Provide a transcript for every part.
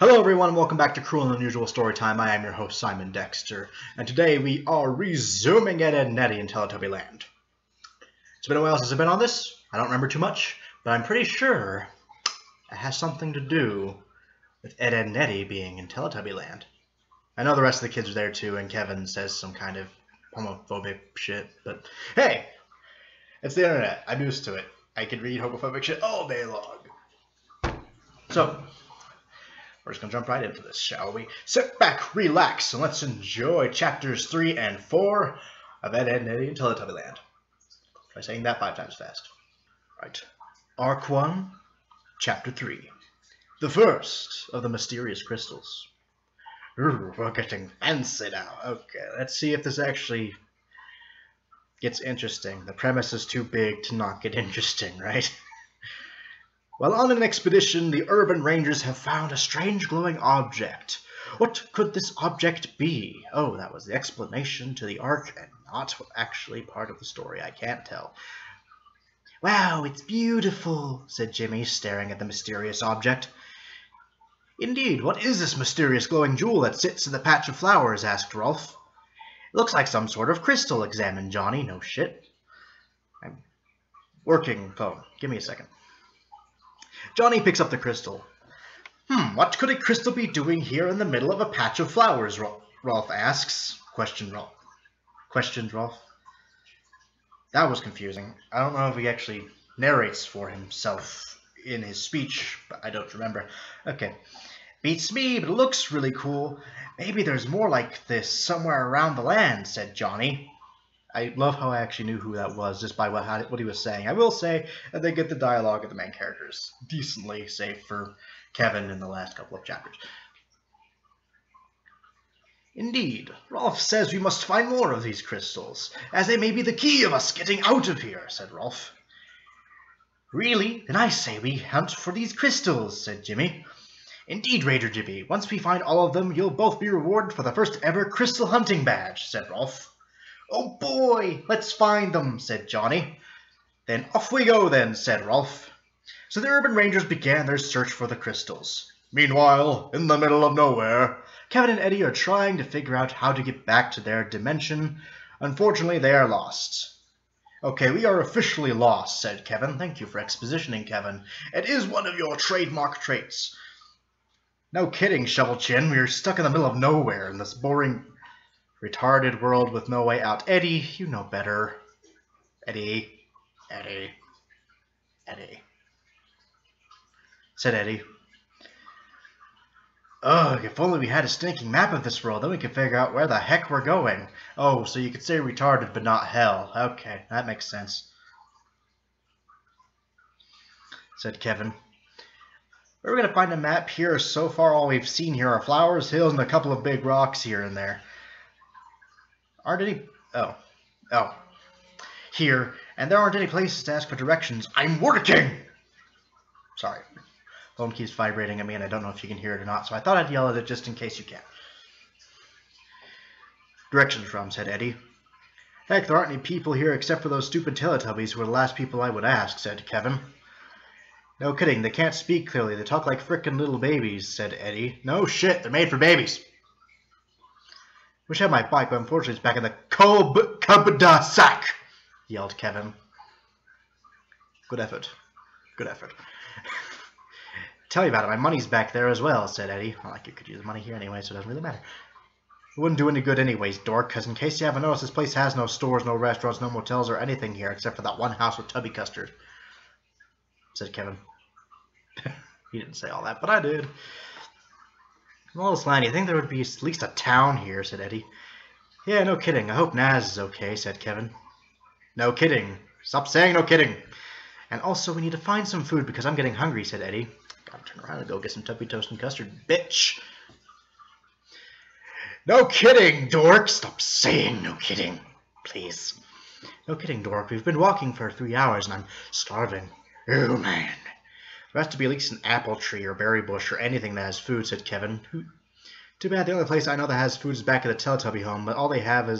Hello everyone, welcome back to Cruel and Unusual Storytime. I am your host, Simon Dexter, and today we are resuming Ed, Edd, and Eddy in Teletubby Land. It's been a while since I've been on this. I don't remember too much, but I'm pretty sure it has something to do with Ed, Edd, and Eddy being in Teletubby Land. I know the rest of the kids are there too, and Kevin says some kind of homophobic shit, but hey, it's the internet. I'm used to it. I can read homophobic shit all day long. So, we're just going to jump right into this, shall we? Sit back, relax, and let's enjoy chapters 3 and 4 of Ed, Edd, and Eddy in Teletubby Land. Try saying that 5 times fast. Right. Arc 1, Chapter 3. The first of the mysterious crystals. Ooh, we're getting fancy now. Okay, let's see if this actually gets interesting. The premise is too big to not get interesting, right? While on an expedition, the urban rangers have found a strange glowing object. What could this object be? Oh, that was the explanation to the arc and not actually part of the story. I can't tell. Wow, it's beautiful, said Jimmy, staring at the mysterious object. Indeed, what is this mysterious glowing jewel that sits in the patch of flowers? Asked Rolf. It looks like some sort of crystal, examined Johnny. No shit. I'm working phone. Give me a second. Johnny picks up the crystal. What could a crystal be doing here in the middle of a patch of flowers? Rolf asks. Questioned Rolf. That was confusing. I don't know if he actually narrates for himself in his speech, but I don't remember. Okay. Beats me, but it looks really cool. Maybe there's more like this somewhere around the land, said Johnny. I love how I actually knew who that was just by what he was saying. I will say that they get the dialogue of the main characters decently, save for Kevin in the last couple of chapters. Indeed, Rolf says we must find more of these crystals, as they may be the key of us getting out of here, said Rolf. Really? Then I say we hunt for these crystals, said Jimmy. Indeed, Raider Jimmy, once we find all of them, you'll both be rewarded for the first ever crystal hunting badge, said Rolf. Oh boy, let's find them, said Johnny. Then off we go then, said Rolf. So the urban rangers began their search for the crystals. Meanwhile, in the middle of nowhere, Kevin and Eddy are trying to figure out how to get back to their dimension. Unfortunately, they are lost. Okay, we are officially lost, said Kevin. Thank you for expositioning, Kevin. It is one of your trademark traits. No kidding, Shovel Chin. We are stuck in the middle of nowhere in this boring, retarded world with no way out. Eddy, you know better. Eddy. Said Eddy. Ugh, if only we had a stinking map of this world, then we could figure out where the heck we're going. Oh, so you could say retarded, but not hell. Okay, that makes sense. Said Kevin. We're going to find a map here. So far, all we've seen here are flowers, hills, and a couple of big rocks here and there. Aren't any... Oh. Here. And there aren't any places to ask for directions. I'm working! Sorry. Phone keeps vibrating at me, and I don't know if you can hear it or not, so I thought I'd yell at it just in case you can. Directions from, said Eddy. Heck, there aren't any people here except for those stupid Teletubbies who are the last people I would ask, said Kevin. No kidding, they can't speak clearly. They talk like frickin' little babies, said Eddy. No shit, they're made for babies. Wish I had my bike, but unfortunately it's back in the Kubda sack, yelled Kevin. Good effort. Tell me about it, my money's back there as well, said Eddy. Well, like you could use the money here anyway, so it doesn't really matter. It wouldn't do any good anyways, dork, because in case you haven't noticed, this place has no stores, no restaurants, no motels, or anything here, except for that one house with Tubby Custard, said Kevin. He didn't say all that, but I did. Well, Slaney, you think there would be at least a town here, said Eddy. Yeah, no kidding. I hope Naz is okay, said Kevin. No kidding. Stop saying no kidding. And also, we need to find some food because I'm getting hungry, said Eddy. Gotta turn around and go get some Tubby Toast and Custard, bitch. No kidding, dork. Stop saying no kidding, please. No kidding, dork. We've been walking for 3 hours and I'm starving. Oh, man. There has to be at least an apple tree or berry bush or anything that has food, said Kevin. Too bad the only place I know that has food is back at the Teletubby home, but all they have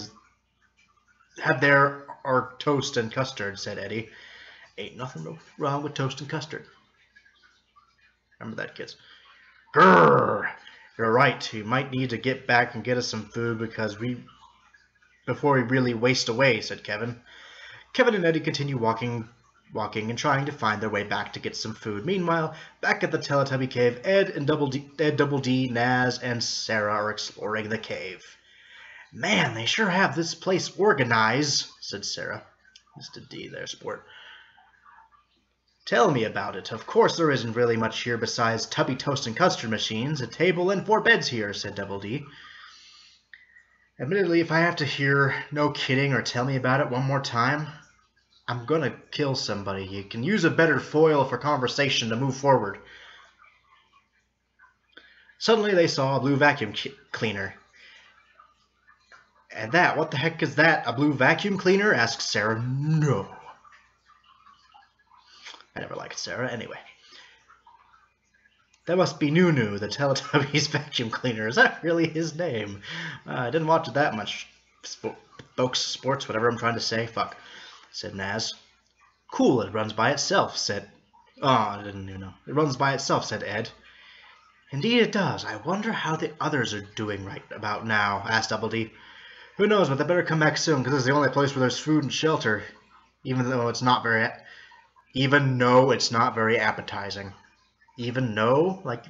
there are toast and custard, said Eddy. Ain't nothing wrong with toast and custard. Remember that, kids. Grrr! You're right. We might need to get back and get us some food before we really waste away, said Kevin. Kevin and Eddy continue walking and trying to find their way back to get some food. Meanwhile, back at the Teletubby cave, Ed, Double D, Naz, and Sarah are exploring the cave. Man, they sure have this place organized, said Sarah. Mr. D there, sport. Tell me about it. Of course there isn't really much here besides tubby toast and custard machines, a table, and 4 beds here, said Double D. Admittedly, if I have to hear no kidding or tell me about it one more time, I'm gonna kill somebody. You can use a better foil for conversation to move forward. Suddenly they saw a blue vacuum cleaner. And that, what the heck is that? A blue vacuum cleaner? Asked Sarah. No. I never liked Sarah. Anyway. That must be Nunu, the Teletubbies vacuum cleaner. Is that really his name? I didn't watch it that much. Sports, whatever I'm trying to say. Fuck, said Naz. Cool, it runs by itself, said... Oh, I didn't even know. It runs by itself, said Ed. Indeed it does. I wonder how the others are doing right about now, asked Double D. Who knows, but they better come back soon, because this is the only place where there's food and shelter. Even though it's not very appetizing. Even though, like,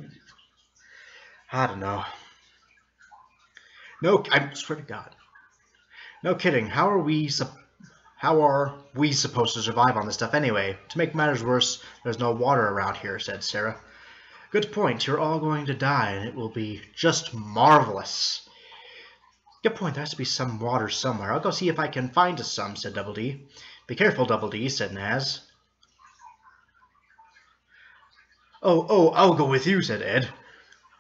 I don't know. No, I swear to God. No kidding. How are we supposed to survive on this stuff anyway? To make matters worse, there's no water around here, said Sarah. Good point. You're all going to die, and it will be just marvelous. Good point. There has to be some water somewhere. I'll go see if I can find us some, said Double D. Be careful, Double D, said Naz. Oh, I'll go with you, said Ed.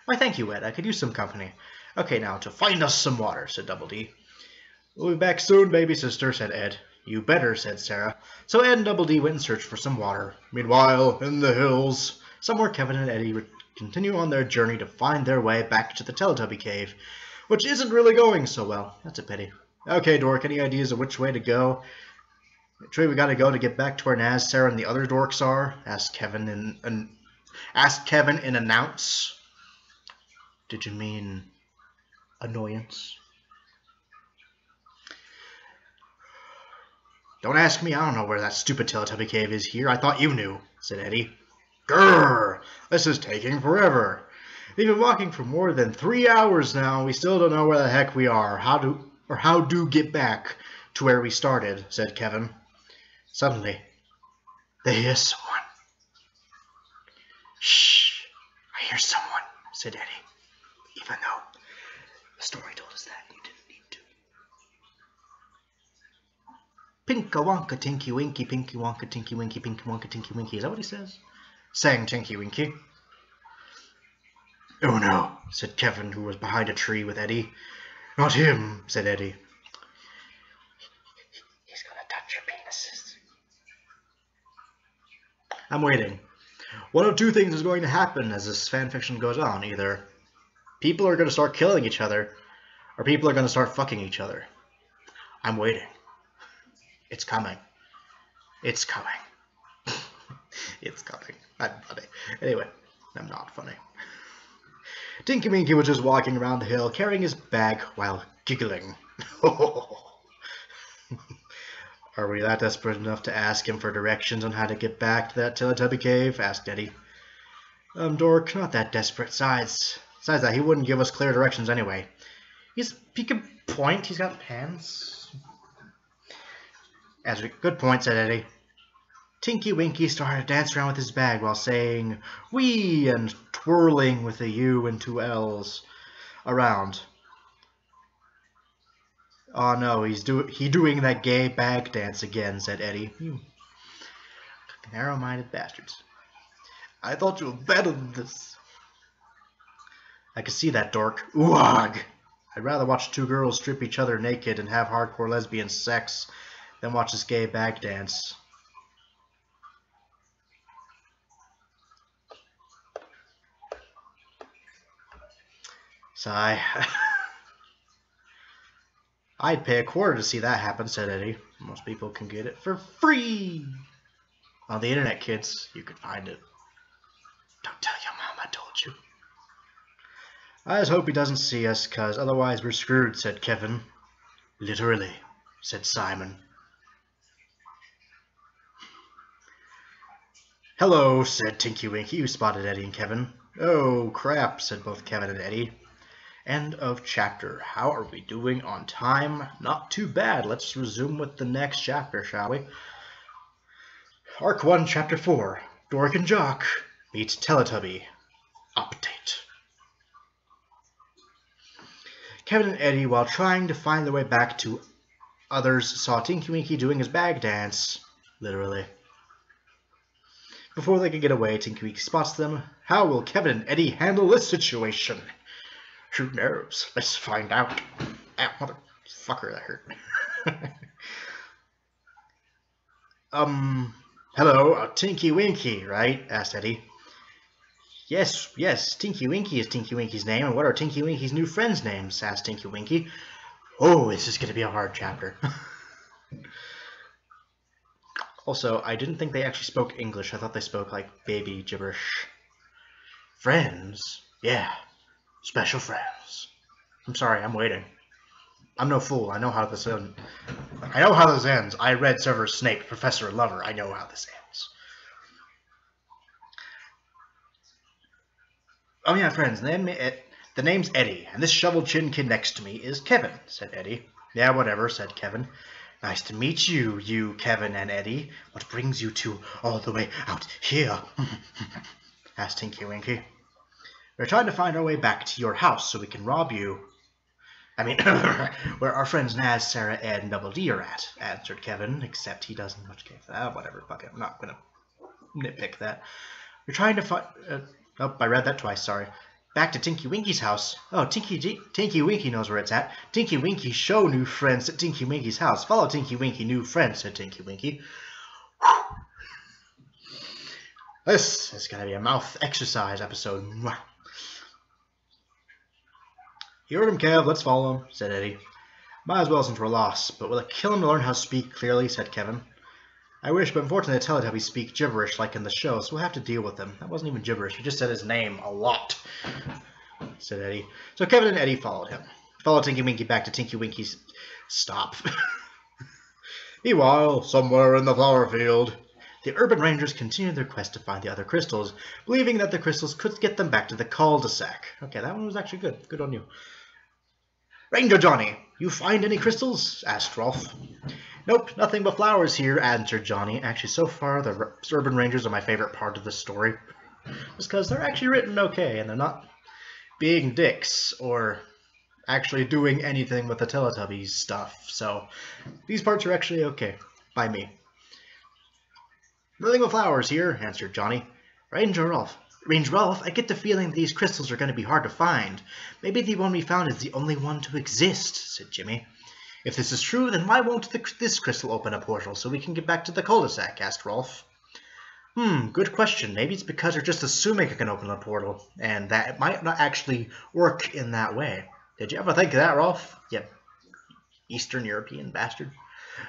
Why, thank you, Ed. I could use some company. Okay, now, to find us some water, said Double D. We'll be back soon, baby sister, said Ed. You better, said Sarah. So Ed and Double D went in search for some water. Meanwhile, in the hills, somewhere Kevin and Eddy would continue on their journey to find their way back to the Teletubby cave, which isn't really going so well. That's a pity. Okay, Dork, any ideas of which way to go? Which way we gotta go to get back to where Naz, Sarah, and the other dorks are? Asked Kevin in announce. Did you mean annoyance? Don't ask me, I don't know where that stupid Teletubby cave is here. I thought you knew, said Eddy. Grrr! This is taking forever. We've been walking for more than 3 hours now, and we still don't know where the heck we are. How do get back to where we started, said Kevin. Suddenly, they hear someone. Shh! I hear someone, said Eddy. Even though the story told us that you didn't need to. Pinka Wonka Tinky Winky, Pinky Wonka Tinky Winky, Pinky Wonka Tinky Winky. Is that what he says? Sang Tinky Winky. Oh no, said Kevin, who was behind a tree with Eddy. Not him, said Eddy. He's gonna touch your penises. I'm waiting. One of two things is going to happen as this fanfiction goes on. Either people are going to start killing each other, or people are going to start fucking each other. I'm waiting. It's coming. It's coming. It's coming. I'm funny. Anyway, I'm not funny. Tinky Winky was just walking around the hill, carrying his bag while giggling. Are we that desperate enough to ask him for directions on how to get back to that Teletubby cave? Asked Eddy. Dork, not that desperate. Besides that, he wouldn't give us clear directions anyway. He can point. He's got hands. Good point, said Eddy. Tinky Winky started to dance around with his bag while saying "wee" and twirling with a U and 2 L's around. Oh no, he's doing that gay bag dance again, said Eddy. You narrow-minded bastards. I thought you were better than this. I could see that, Dork. Ooh-ag! I'd rather watch 2 girls strip each other naked and have hardcore lesbian sex than watch this gay bag dance. Sigh. I'd pay $0.25 to see that happen, said Eddy. Most people can get it for free. On the internet, kids, you can find it. Don't tell your mom I told you. I just hope he doesn't see us, 'cause otherwise we're screwed, said Kevin. Literally, said Simon. Hello, said Tinky Winky, who spotted Eddy and Kevin. Oh, crap, said both Kevin and Eddy. End of chapter. How are we doing on time? Not too bad. Let's resume with the next chapter, shall we? Arc 1, Chapter 4. Dork and Jock meet Teletubby. Update. Kevin and Eddy, while trying to find their way back to others, saw Tinky Winky doing his bag dance. Literally. Before they could get away, Tinky Winky spots them. How will Kevin and Eddy handle this situation? Who knows? Let's find out. Ow, motherfucker, that hurt. Hello, Tinky Winky, right? Asked Eddy. Yes, Tinky Winky is Tinky Winky's name, and what are Tinky Winky's new friends' names? Asked Tinky Winky. Oh, this is going to be a hard chapter. Also, I didn't think they actually spoke English. I thought they spoke, like, baby gibberish. Friends? Yeah. Special friends. I'm sorry, I'm waiting. I'm no fool. I know how this ends. I read Severus Snape, Professor and Lover. I know how this ends. Oh yeah, friends, the name's Eddy, and this shovel-chin kid next to me is Kevin, said Eddy. Yeah, whatever, said Kevin. Nice to meet you Kevin and Eddy. What brings you two all the way out here? Asked Tinky Winky. We're trying to find our way back to your house so we can rob you. I mean, where our friends Naz, Sarah, Ed, and Double D are at, answered Kevin, except he doesn't much care for that. Whatever, fuck it, I'm not gonna nitpick that. We're trying to find... oh, I read that twice, sorry. Back to Tinky Winky's house. Oh, Tinky Winky knows where it's at. Tinky Winky show new friends at Tinky Winky's house. Follow Tinky Winky new friends, said Tinky Winky. This is gonna be a mouth exercise episode. You heard him, Kev. Let's follow him, said Eddy. Might as well since we're lost, but will it kill him to learn how to speak clearly, said Kevin. I wish, but unfortunately the Teletubbies speak gibberish like in the show, so we'll have to deal with them. That wasn't even gibberish, he just said his name a lot, said Eddy. So Kevin and Eddy followed him. Followed Tinky Winky back to Tinky Winky's... Stop. Meanwhile, somewhere in the flower field, the urban rangers continued their quest to find the other crystals, believing that the crystals could get them back to the cul-de-sac. Okay, that one was actually good. Good on you. Ranger Johnny, you find any crystals? Asked Rolf. Nope, nothing but flowers here, answered Johnny. Actually, so far, the urban rangers are my favorite part of the story. Just because they're actually written okay, and they're not being dicks, or actually doing anything with the Teletubbies stuff. So, these parts are actually okay, by me. Nothing but flowers here, answered Johnny. Ranger Rolf, I get the feeling that these crystals are going to be hard to find. Maybe the one we found is the only one to exist, said Jimmy. If this is true, then why won't this crystal open a portal so we can get back to the cul-de-sac, asked Rolf. Good question. Maybe it's because they're just assuming it can open a portal, and that it might not actually work in that way. Did you ever think of that, Rolf? You Eastern European bastard.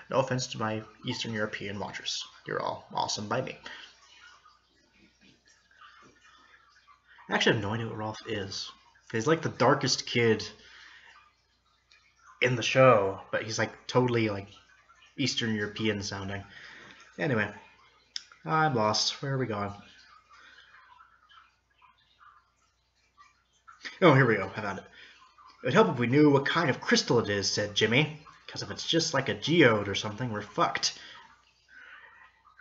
No offense to my Eastern European watchers. You're all awesome by me. I actually have no idea what Rolf is. He's like the darkest kid in the show, but he's like totally like Eastern European sounding. Anyway, I'm lost. Where are we going? Oh, here we go. I found it. It would help if we knew what kind of crystal it is, said Jimmy. Because if it's just like a geode or something, we're fucked.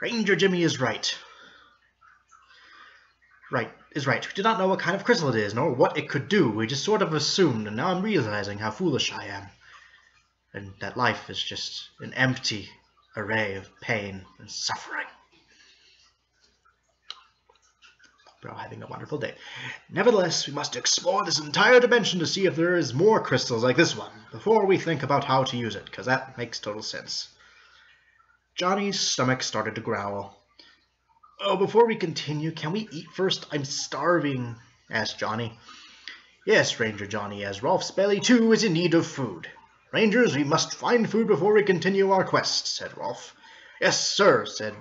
Ranger Jimmy is right. We did not know what kind of crystal it is, nor what it could do. We just sort of assumed, and now I'm realizing how foolish I am. And that life is just an empty array of pain and suffering. We're all having a wonderful day. Nevertheless, we must explore this entire dimension to see if there is more crystals like this one, before we think about how to use it, because that makes total sense. Johnny's stomach started to growl. Oh, before we continue, can we eat first? I'm starving, asked Johnny. Yes, Ranger Johnny, as Rolf's belly too is in need of food. Rangers, we must find food before we continue our quest, said Rolf. Yes, sir, said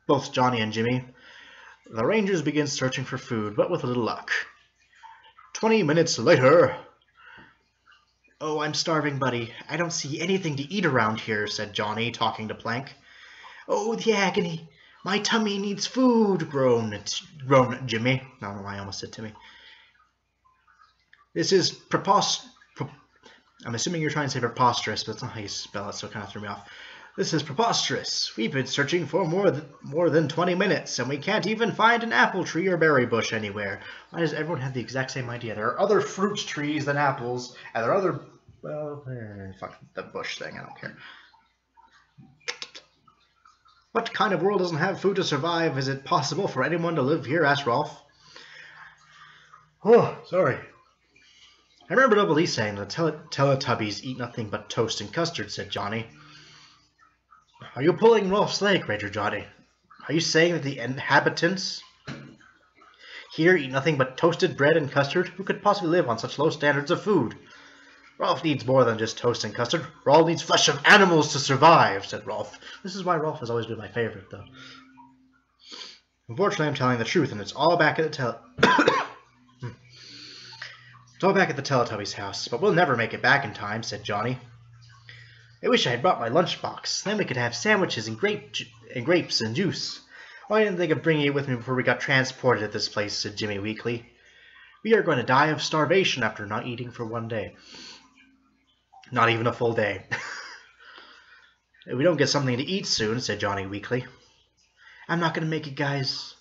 both Johnny and Jimmy. The Rangers began searching for food, but with little luck. 20 minutes later. Oh, I'm starving, buddy. I don't see anything to eat around here, said Johnny, talking to Plank. Oh, the agony. My tummy needs food, groaned Jimmy. I don't know why I almost said Timmy. This is I'm assuming you're trying to say preposterous, but that's not how you spell it, so it kind of threw me off. This is preposterous. We've been searching for more than 20 minutes, and we can't even find an apple tree or berry bush anywhere. Why does everyone have the exact same idea? There are other fruit trees than apples, and there are other... Well, fuck the bush thing, I don't care. What kind of world doesn't have food to survive? Is it possible for anyone to live here? Asked Rolf. Oh, sorry. I remember Double E saying that Teletubbies eat nothing but toast and custard, said Johnny. Are you pulling Rolf's leg, Ranger Johnny? Are you saying that the inhabitants here eat nothing but toasted bread and custard? Who could possibly live on such low standards of food? Rolf needs more than just toast and custard. Rolf needs flesh of animals to survive, said Rolf. This is why Rolf has always been my favorite, though. Unfortunately, I'm telling the truth, and it's all back at the It's all back at the Teletubbies' house, but we'll never make it back in time, said Johnny. I wish I had brought my lunchbox. Then we could have sandwiches and grapes and juice. Why didn't I think of bringing it with me before we got transported to this place, said Jimmy weakly. We are going to die of starvation after not eating for one day. Not even a full day. If we don't get something to eat soon, said Johnny weakly. I'm not going to make it, guys.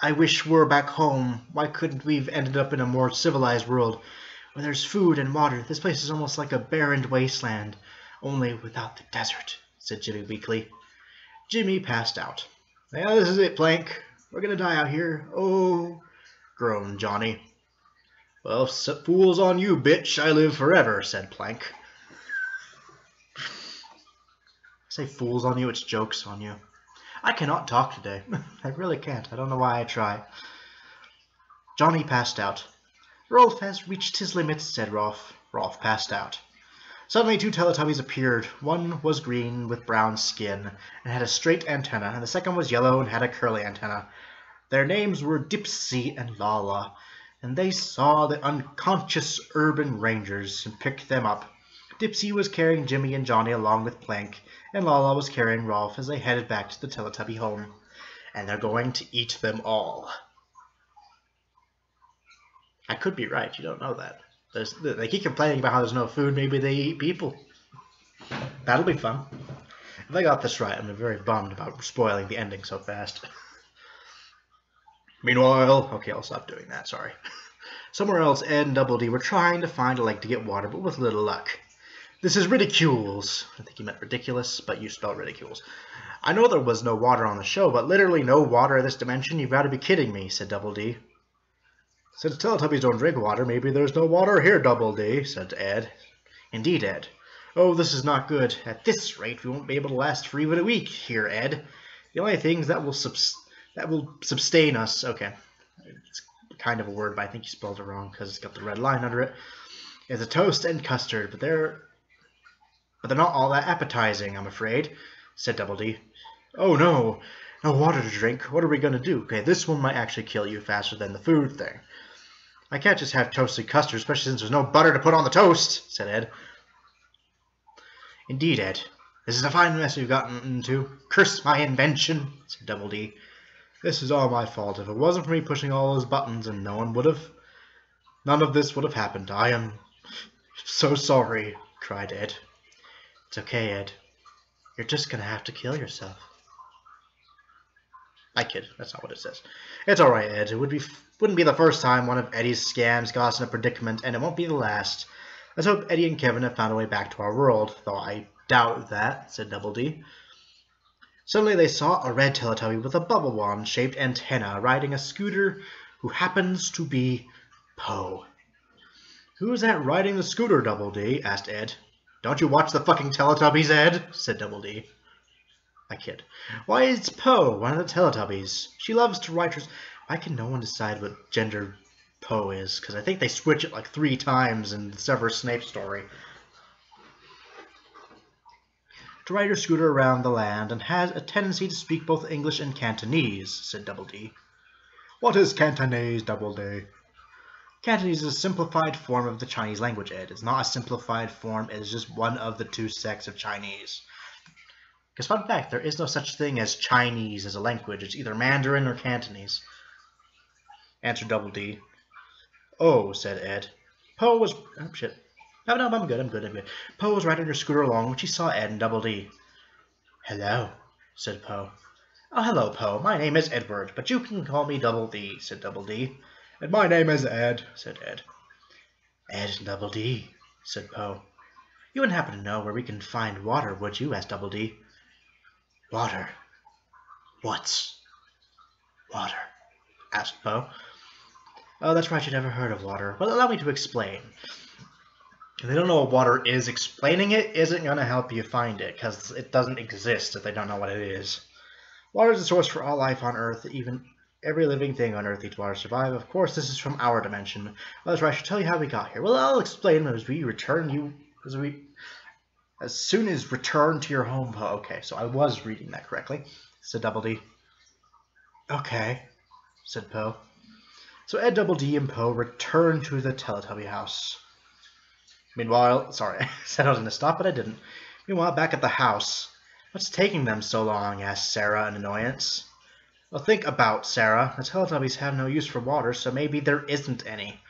I wish we're back home. Why couldn't we have ended up in a more civilized world where there's food and water? This place is almost like a barren wasteland, only without the desert, said Jimmy weakly. Jimmy passed out. Yeah, this is it, Plank. We're going to die out here. Oh, groaned Johnny. Well, fool's on you, bitch. I live forever, said Plank. Say fools on you, it's jokes on you. I cannot talk today. I really can't. I don't know why I try. Johnny passed out. Rolf has reached his limits, said Rolf. Rolf passed out. Suddenly 2 Teletubbies appeared. One was green with brown skin and had a straight antenna, and the second was yellow and had a curly antenna. Their names were Dipsy and Lala, and they saw the unconscious urban rangers and picked them up. Dipsy was carrying Jimmy and Johnny along with Plank, and Lala was carrying Rolf as they headed back to the Teletubby home. And they're going to eat them all. I could be right, you don't know that. They keep complaining about how there's no food, maybe they eat people. That'll be fun. If I got this right, I'm very bummed about spoiling the ending so fast. Meanwhile, okay, I'll stop doing that, sorry. Somewhere else, Ed and Double D were trying to find a lake to get water, but with little luck. This is ridicules. I think you meant ridiculous, but you spelled ridicules. I know there was no water on the show, but literally no water in this dimension? You've got to be kidding me, said Double D. Since Teletubbies don't drink water, maybe there's no water here, Double D, said Ed. Indeed, Ed. Oh, this is not good. At this rate, we won't be able to last for even a week here, Ed. The only things that will sustain us... Okay, it's kind of a word, but I think you spelled it wrong because it's got the red line under it. Is a toast and custard, but they're not all that appetizing, I'm afraid, said Double D. Oh no, no water to drink. What are we going to do? Okay, this one might actually kill you faster than the food thing. I can't just have toasted custard, especially since there's no butter to put on the toast, said Ed. Indeed, Ed. This is a fine mess we've gotten into. Curse my invention, said Double D. This is all my fault. If it wasn't for me pushing all those buttons, and none of this would have happened. I am so sorry, cried Ed. It's okay, Ed. You're just gonna have to kill yourself. I kid. That's not what it says. It's alright, Ed. It wouldn't be the first time one of Eddie's scams got us in a predicament, and it won't be the last. Let's hope Eddy and Kevin have found a way back to our world, though I doubt that, said Double D. Suddenly they saw a red Teletubby with a bubble wand-shaped antenna riding a scooter who happens to be Poe. Who's that riding the scooter, Double D? Asked Ed. Don't you watch the fucking Teletubbies, Ed? Said Double D. I kid. Why, it's Poe, one of the Teletubbies. She loves to ride her... Why can no one decide what gender Poe is? Because I think they switch it like 3 times in the Severus Snape story. To ride her scooter around the land and has a tendency to speak both English and Cantonese, said Double D. What is Cantonese, Double D? Cantonese is a simplified form of the Chinese language, Ed. It's not a simplified form, it is just one of the two sects of Chinese. Because fun fact, there is no such thing as Chinese as a language. It's either Mandarin or Cantonese. Answered Double D. Oh, said Ed. Poe was... Oh, shit. No, I'm good. Poe was riding her scooter along when she saw Ed and Double D. Hello, said Poe. Oh, hello, Poe. My name is Edward, but you can call me Double D, said Double D. And my name is Ed, said Ed. Ed and Double D, said Poe. You wouldn't happen to know where we can find water, would you? Asked Double D. Water? What's water? Asked Poe. Oh, that's right, you never heard of water. Well, allow me to explain. If they don't know what water is, explaining it isn't going to help you find it, because it doesn't exist if they don't know what it is. Water is the source for all life on Earth. Even every living thing on Earth needs water to survive. Of course, this is from our dimension. Well, that's right, I should tell you how we got here. Well, I'll explain as we return you... As soon as return to your home, Poe. Okay, so I was reading that correctly, said Double D. Okay, said Poe. So Ed, Double D, and Poe returned to the Teletubby house. Meanwhile, sorry, I said I was going to stop, but I didn't. Meanwhile, back at the house, what's taking them so long? Asked Sarah in annoyance. Well, think about, Sarah. The Teletubbies have no use for water, so maybe there isn't any.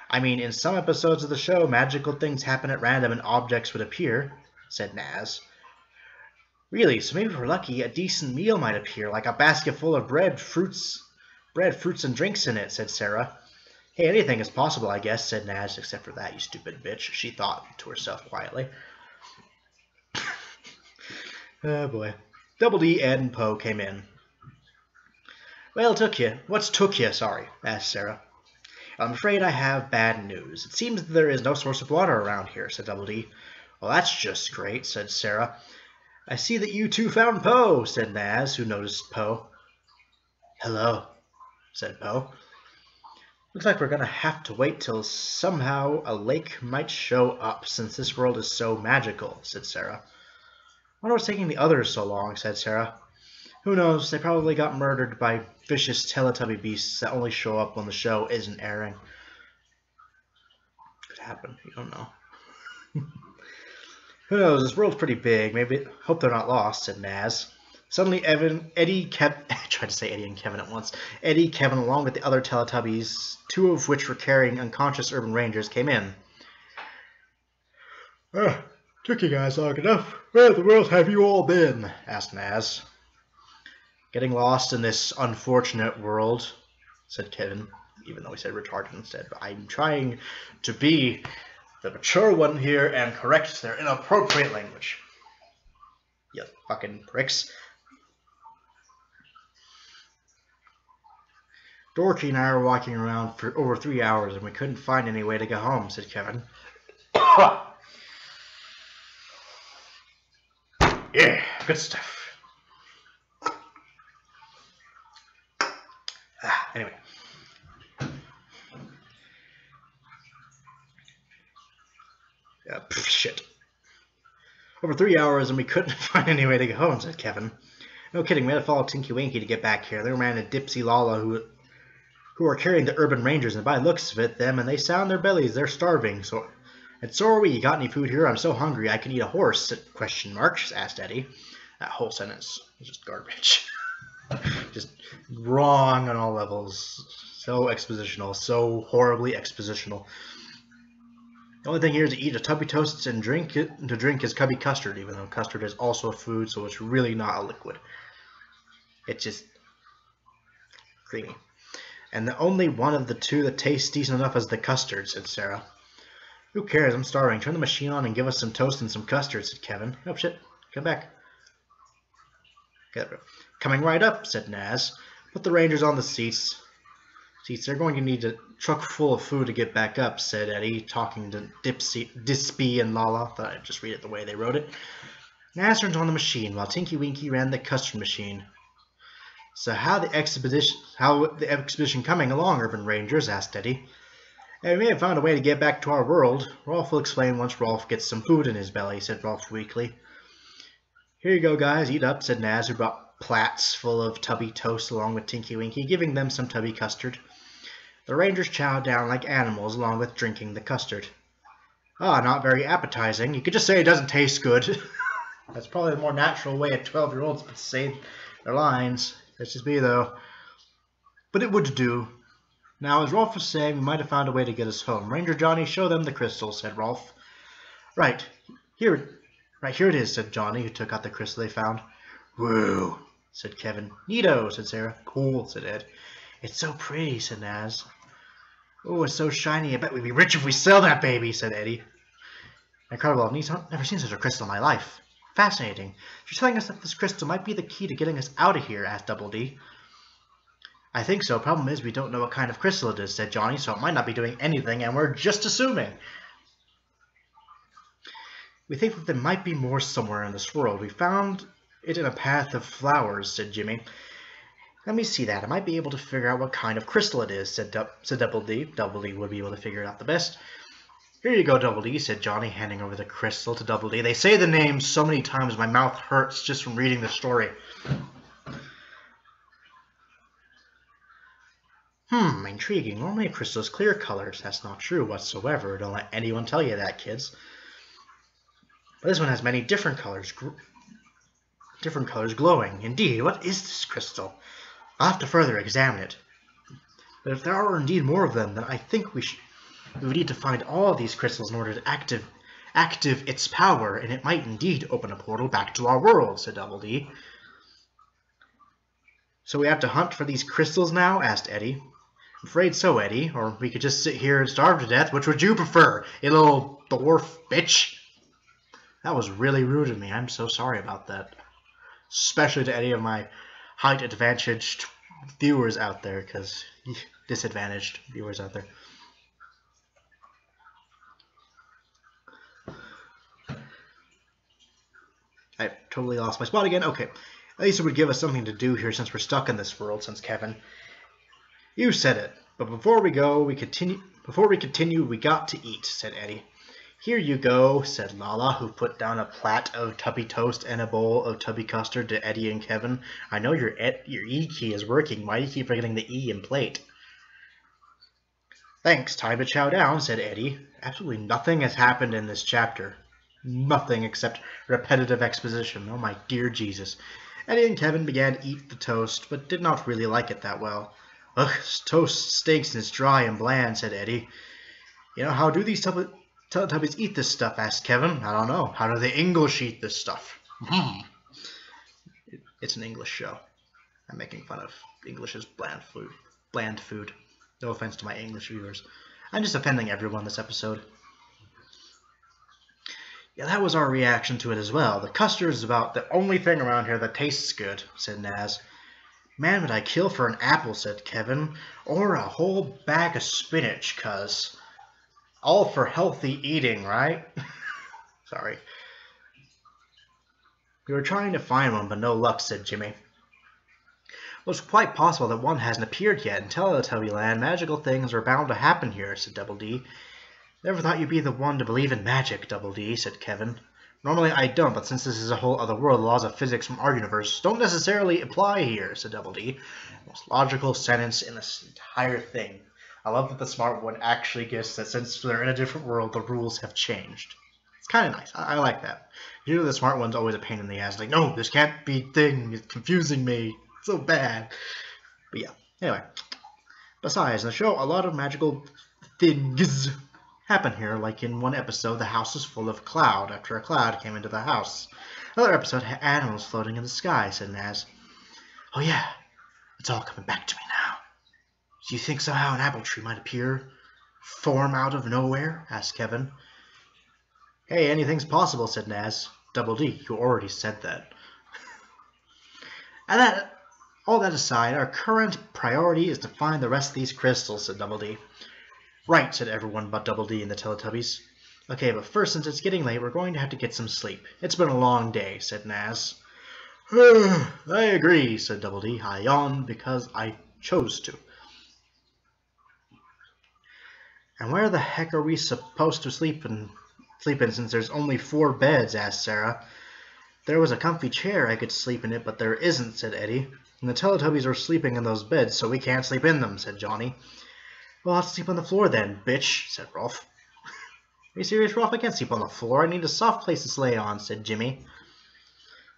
I mean, in some episodes of the show, magical things happen at random and objects would appear, said Naz. Really, so maybe if we're lucky, a decent meal might appear, like a basket full of bread, fruits, and drinks in it, said Sarah. Hey, anything is possible, I guess, said Naz, except for that, you stupid bitch, she thought to herself quietly. Oh, boy. Double D, Ed, and Poe came in. Well, what's took you, sorry, asked Sarah. I'm afraid I have bad news. It seems that there is no source of water around here, said Double D. Well, that's just great, said Sarah. I see that you two found Poe, said Naz, who noticed Poe. Hello, said Poe. Looks like we're going to have to wait till somehow a lake might show up, since this world is so magical, said Sarah. I wonder what's taking the others so long, said Sarah. Who knows, they probably got murdered by vicious Teletubby beasts that only show up when the show isn't airing. Could happen, you don't know. Who knows, this world's pretty big, maybe, hope they're not lost, said Naz. Suddenly, Eddy, Kevin, I tried to say Eddy and Kevin at once. Eddy, Kevin, along with the other Teletubbies, two of which were carrying unconscious urban rangers, came in. Took you guys long enough. Where in the world have you all been? Asked Naz. Getting lost in this unfortunate world, said Kevin, even though he said retarded instead. But I'm trying to be the mature one here and correct their inappropriate language. You fucking pricks. Dorothy and I were walking around for over 3 hours and we couldn't find any way to go home, said Kevin. Yeah, good stuff. Anyway. Shit. Over 3 hours and we couldn't find any way to go home, said Kevin. No kidding, we had to follow Tinky Winky to get back here. They were man and Dipsy Lala who are carrying the urban rangers, and by the looks of it, them, and they sound their bellies, they're starving, so are we. You got any food here? I'm so hungry I can eat a horse, question marks, asked Eddy. That whole sentence is just garbage. Just wrong on all levels. So expositional, so horribly expositional. The only thing here is to eat a tubby toast and to drink is cubby custard, even though custard is also a food, so it's really not a liquid. It's just creamy. And the only one of the two that tastes decent enough is the custard, said Sarah. Who cares? I'm starving. Turn the machine on and give us some toast and some custard, said Kevin. Oh, shit. Come back. Coming right up, said Naz. Put the rangers on the seats. They're going to need a truck full of food to get back up, said Eddy, talking to Dispy and Lala. Thought I'd just read it the way they wrote it. Naz turned on the machine, while Tinky Winky ran the custard machine. So how the expedition coming along, Urban Rangers? Asked Eddy. We may have found a way to get back to our world. Rolf will explain once Rolf gets some food in his belly, said Rolf weakly. Here you go, guys, eat up, said Naz, who brought plats full of tubby toast along with Tinky Winky, giving them some tubby custard. The Rangers chowed down like animals along with drinking the custard. Ah, not very appetizing. You could just say it doesn't taste good. That's probably the more natural way a 12-year-olds would say their lines. That's just me, though. But it would do. Now, as Rolf was saying, we might have found a way to get us home. Ranger Johnny, show them the crystal, said Rolf. Right here it is, said Johnny, who took out the crystal they found. Woo, said Kevin. Neato, said Sarah. Cool, said Ed. It's so pretty, said Naz. Oh, it's so shiny. I bet we'd be rich if we sell that baby, said Eddy. Incredible. I've never seen such a crystal in my life. Fascinating. She's telling us that this crystal might be the key to getting us out of here, asked Double D. I think so. Problem is, we don't know what kind of crystal it is, said Johnny, so it might not be doing anything, and we're just assuming. We think that there might be more somewhere in this world. We found it in a path of flowers, said Jimmy. Let me see that. I might be able to figure out what kind of crystal it is, said Double D. Double D would be able to figure it out the best. Here you go, Double D, said Johnny, handing over the crystal to Double D. They say the name so many times my mouth hurts just from reading the story. Intriguing. Normally a crystal is clear colors. That's not true whatsoever. Don't let anyone tell you that, kids. But this one has many different colors. Different colors glowing. Indeed, what is this crystal? I'll have to further examine it. But if there are indeed more of them, then I think we would need to find all of these crystals in order to active its power, and it might indeed open a portal back to our world, said Double D. So we have to hunt for these crystals now? Asked Eddy. I'm afraid so, Eddy. Or we could just sit here and starve to death. Which would you prefer, you little dwarf bitch? That was really rude of me. I'm so sorry about that. Especially to any of my height-advantaged viewers out there, because disadvantaged viewers out there. I totally lost my spot again. Okay. At least it would give us something to do here since we're stuck in this world, since Kevin. You said it. But before we continue, we got to eat, said Eddy. Here you go, said Lala, who put down a plate of tubby toast and a bowl of tubby custard to Eddy and Kevin. I know your E key is working. Why do you keep forgetting the E in plate? Thanks, time to chow down, said Eddy. Absolutely nothing has happened in this chapter. Nothing except repetitive exposition. Oh my dear Jesus. Eddy and Kevin began to eat the toast, but did not really like it that well. Ugh, toast stinks and is dry and bland, said Eddy. You know, how do these Teletubbies eat this stuff? Asked Kevin. I don't know. How do the English eat this stuff? It's an English show. I'm making fun of English's bland food. No offense to my English viewers. I'm just offending everyone this episode. Yeah, that was our reaction to it as well. The custard is about the only thing around here that tastes good, said Naz. Man, would I kill for an apple, said Kevin. Or a whole bag of spinach, cuz. All for healthy eating, right? Sorry. We were trying to find one, but no luck, said Jimmy. Well, it's quite possible that one hasn't appeared yet. In Teletubby Land, magical things are bound to happen here, said Double D. Never thought you'd be the one to believe in magic, Double D, said Kevin. Normally I don't, but since this is a whole other world, the laws of physics from our universe don't necessarily apply here, said Double D. The most logical sentence in this entire thing. I love that the smart one actually gets that since they're in a different world, the rules have changed. It's kind of nice. I like that. You know, the smart one's always a pain in the ass. Like, no, this can't be thing. It's confusing me. It's so bad. But yeah, anyway. Besides, in the show, a lot of magical things happen here. Like in one episode, the house is full of cloud after a cloud came into the house. Another episode had animals floating in the sky, said Naz. Oh yeah, it's all coming back to me now. Do you think somehow an apple tree might appear, form out of nowhere? Asked Kevin. Hey, anything's possible, said Naz. Double D, you already said that. And all that aside, our current priority is to find the rest of these crystals, said Double D. Right, said everyone but Double D and the Teletubbies. Okay, but first, since it's getting late, we're going to have to get some sleep. It's been a long day, said Naz. I agree, said Double D. I yawned because I chose to. And where the heck are we supposed to sleep in since there's only 4 beds? Asked Sarah. There was a comfy chair I could sleep in it, but there isn't, said Eddy. And the Teletubbies are sleeping in those beds, so we can't sleep in them, said Johnny. Well, I'll have to sleep on the floor then, bitch, said Rolf. Are you serious, Rolf? I can't sleep on the floor. I need a soft place to lay on, said Jimmy.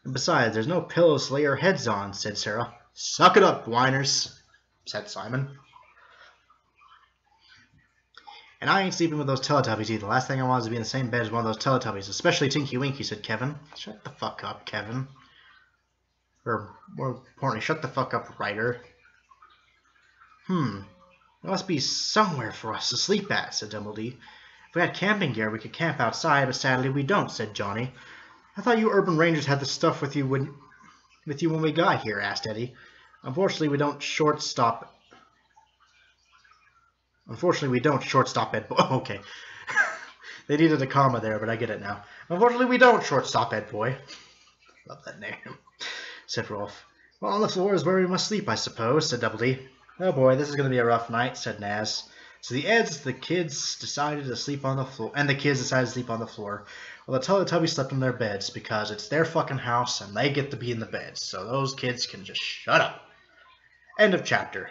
And besides, there's no pillows to lay our heads on, said Sarah. Suck it up, whiners, said Simon. And I ain't sleeping with those Teletubbies either. The last thing I want is to be in the same bed as one of those Teletubbies, especially Tinky Winky, said Kevin. Shut the fuck up, Kevin. Or, more importantly, shut the fuck up, Ryder. There must be somewhere for us to sleep at, said Dumbledy. If we had camping gear, we could camp outside, but sadly we don't, said Johnny. I thought you urban rangers had the stuff with you when we got here, asked Eddy. Unfortunately, we don't shortstop Ed Boy. Okay. They needed a comma there, but I get it now. Unfortunately, we don't shortstop Ed Boy. Love that name, said Rolf. Well, on the floor is where we must sleep, I suppose, said Dumbledy. Oh boy, this is going to be a rough night, said Naz. So the kids decided to sleep on the floor, Well, the Teletubbies slept in their beds because it's their fucking house and they get to be in the beds, so those kids can just shut up. End of chapter.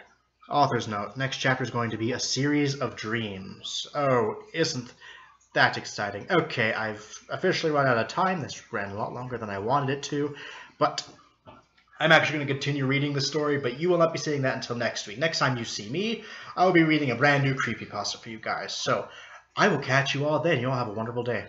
Author's note, next chapter is going to be a series of dreams. Oh, isn't that exciting? Okay, I've officially run out of time. This ran a lot longer than I wanted it to, but I'm actually going to continue reading the story, but you will not be seeing that until next week. Next time you see me, I will be reading a brand new creepypasta for you guys. So I will catch you all then. You all have a wonderful day.